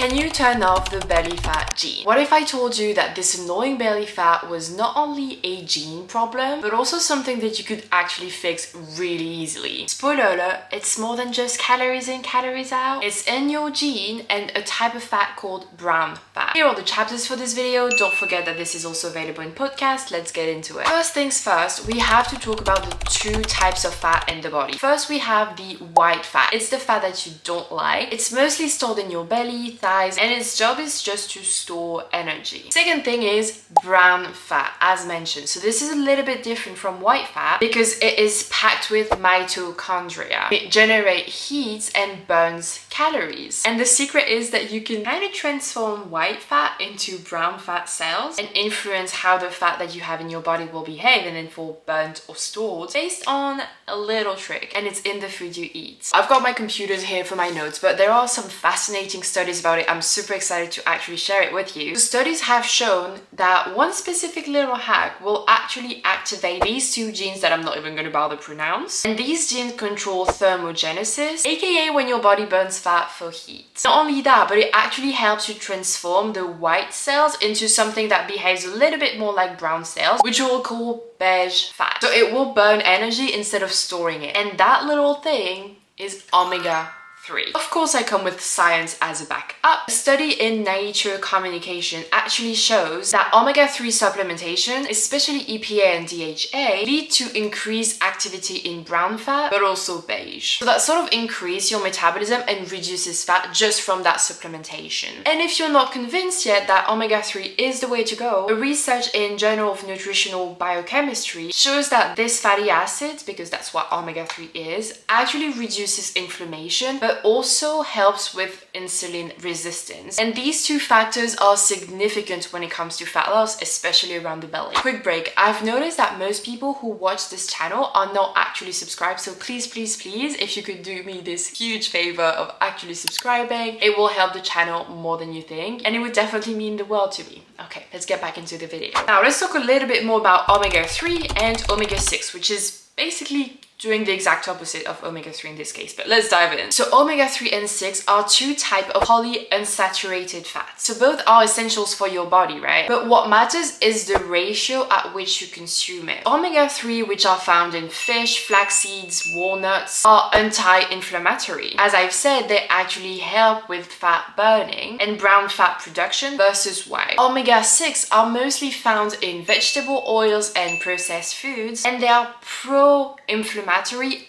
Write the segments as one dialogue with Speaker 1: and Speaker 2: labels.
Speaker 1: Can you turn off the belly fat gene? What if I told you that this annoying belly fat was not only a gene problem, but also something that you could actually fix really easily? Spoiler alert, it's more than just calories in, calories out. It's in your gene and a type of fat called brown fat. Here are the chapters for this video. Don't forget that this is also available in podcast. Let's get into it. First things first, we have to talk about the two types of fat in the body. First, we have the white fat. It's the fat that you don't like. It's mostly stored in your belly, thighs, and its job is just to store energy. Second thing is brown fat, as mentioned. So this is a little bit different from white fat because it is packed with mitochondria. It generates heat and burns calories. And the secret is that you can kind of transform white fat into brown fat cells and influence how the fat that you have in your body will behave and then fall burnt or stored based on a little trick, and it's in the food you eat. I've got my computers here for my notes, but there are some fascinating studies about it. I'm super excited to actually share it with you. The studies have shown that one specific little hack will actually activate these two genes that I'm not even going to bother pronounce, and these genes control thermogenesis, aka when your body burns fat for heat. Not only that, but it actually helps you transform the white cells into something that behaves a little bit more like brown cells, which we'll call beige fat. So it will burn energy instead of storing it, and that little thing is omega-3. Of course, I come with science as a backup. A study in Nature Communication actually shows that omega-3 supplementation, especially EPA and DHA, lead to increased activity in brown fat, but also beige. So that sort of increases your metabolism and reduces fat just from that supplementation. And if you're not convinced yet that omega-3 is the way to go, a research in Journal of Nutritional Biochemistry shows that this fatty acid, because that's what omega-3 is, actually reduces inflammation, but also helps with insulin resistance. And these two factors are significant when it comes to fat loss, especially around the belly. Quick break. I've noticed that most people who watch this channel are not actually subscribed, so please, if you could do me this huge favor of actually subscribing, it will help the channel more than you think, and it would definitely mean the world to me. Okay, let's get back into the video. Now let's talk a little bit more about omega-3 and omega-6, which is basically doing the exact opposite of omega-3 in this case, but let's dive in. So omega-3 and 6 are two types of polyunsaturated fats. So both are essentials for your body, right? But what matters is the ratio at which you consume it. Omega-3, which are found in fish, flax seeds, walnuts, are anti-inflammatory. As I've said, they actually help with fat burning and brown fat production versus white. Omega-6 are mostly found in vegetable oils and processed foods, and they are pro-inflammatory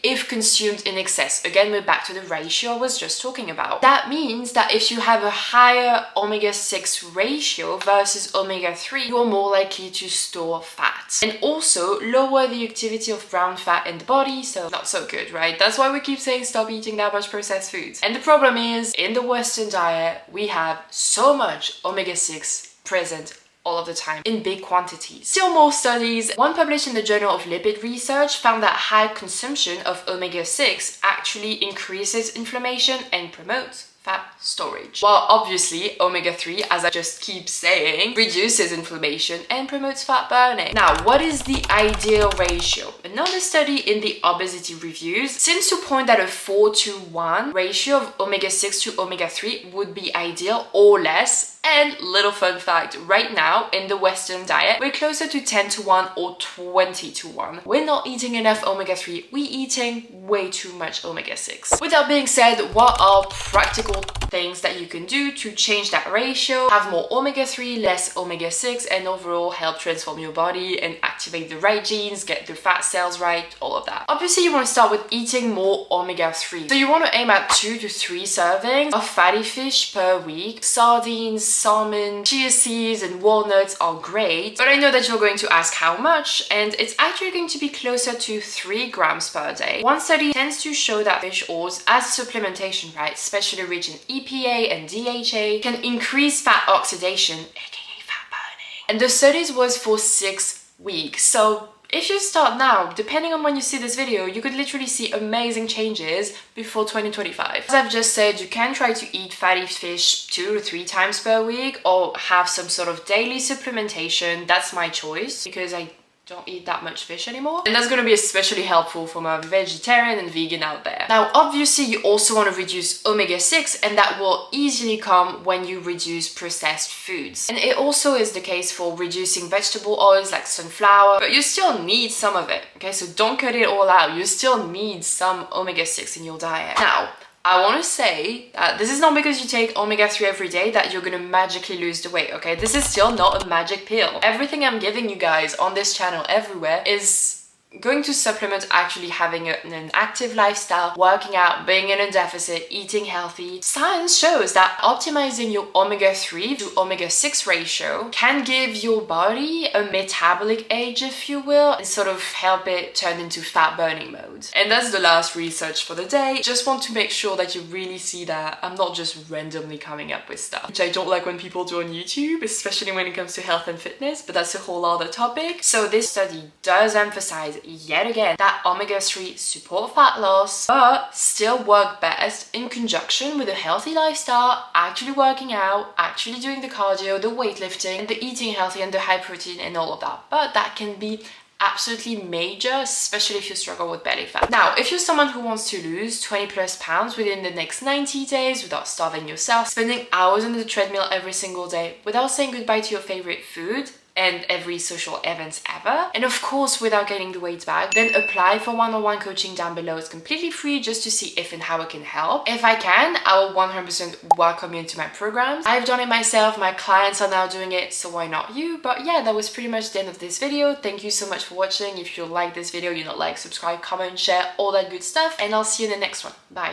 Speaker 1: if consumed in excess. Again, we're back to the ratio I was just talking about. That means that if you have a higher omega-6 ratio versus omega-3, you're more likely to store fat and also lower the activity of brown fat in the body, so not so good, right? That's why we keep saying stop eating that much processed foods. And the problem is, in the Western diet, we have so much omega-6 present all of the time in big quantities. Still more studies. One published in the Journal of Lipid Research found that high consumption of omega-6 actually increases inflammation and promotes fat storage. While obviously omega-3, as I just keep saying, reduces inflammation and promotes fat burning. Now, what is the ideal ratio? Another study in the obesity reviews seems to point that a 4:1 ratio of omega-6 to omega-3 would be ideal or less. And little fun fact, right now in the Western diet, we're closer to 10:1 or 20:1. We're not eating enough omega-3, we're eating way too much omega-6. With that being said, what are practical things that you can do to change that ratio, have more omega-3, less omega-6, and overall help transform your body and activate the right genes, get the fat cells right, all of that? Obviously, you want to start with eating more omega-3. So you want to aim at 2 to 3 servings of fatty fish per week. Sardines, salmon, chia seeds, and walnuts are great, but I know that you're going to ask how much, and it's actually going to be closer to 3 grams per day. One study tends to show that fish oils as supplementation, right, especially rich in EPA and DHA, can increase fat oxidation, aka fat burning. And the studies was for 6 weeks. So if you start now, depending on when you see this video, you could literally see amazing changes before 2025. As I've just said, you can try to eat fatty fish 2 to 3 times per week or have some sort of daily supplementation. That's my choice because I don't eat that much fish anymore. And that's going to be especially helpful for my vegetarian and vegan out there. Now, obviously, you also want to reduce omega-6, and that will easily come when you reduce processed foods. And it also is the case for reducing vegetable oils like sunflower, but you still need some of it, okay? So don't cut it all out. You still need some omega-6 in your diet. Now, I want to say that this is not because you take omega-3 every day that you're going to magically lose the weight, okay? This is still not a magic pill. Everything I'm giving you guys on this channel everywhere is going to supplement actually having an active lifestyle, working out, being in a deficit, eating healthy. Science shows that optimizing your omega-3 to omega-6 ratio can give your body a metabolic age, if you will, and sort of help it turn into fat burning mode. And that's the last research for the day. Just want to make sure that you really see that I'm not just randomly coming up with stuff, which I don't like when people do on YouTube, especially when it comes to health and fitness, but that's a whole other topic. So this study does emphasize yet again that omega-3 support fat loss, but still work best in conjunction with a healthy lifestyle, actually working out, actually doing the cardio, the weightlifting, and the eating healthy and the high protein and all of that. But that can be absolutely major, especially if you struggle with belly fat. Now, if you're someone who wants to lose 20 plus pounds within the next 90 days without starving yourself, spending hours on the treadmill every single day without saying goodbye to your favorite food and every social events ever, and of course without getting the weight back, then apply for one-on-one coaching down below. It's completely free, just to see if and how I can help. If I can, I will 100% welcome you into my programs. I've done it myself, my clients are now doing it, so why not you? But yeah, that was pretty much the end of this video. Thank you so much for watching. If you like this video, like, subscribe, comment, share, all that good stuff, and I'll see you in the next one. Bye.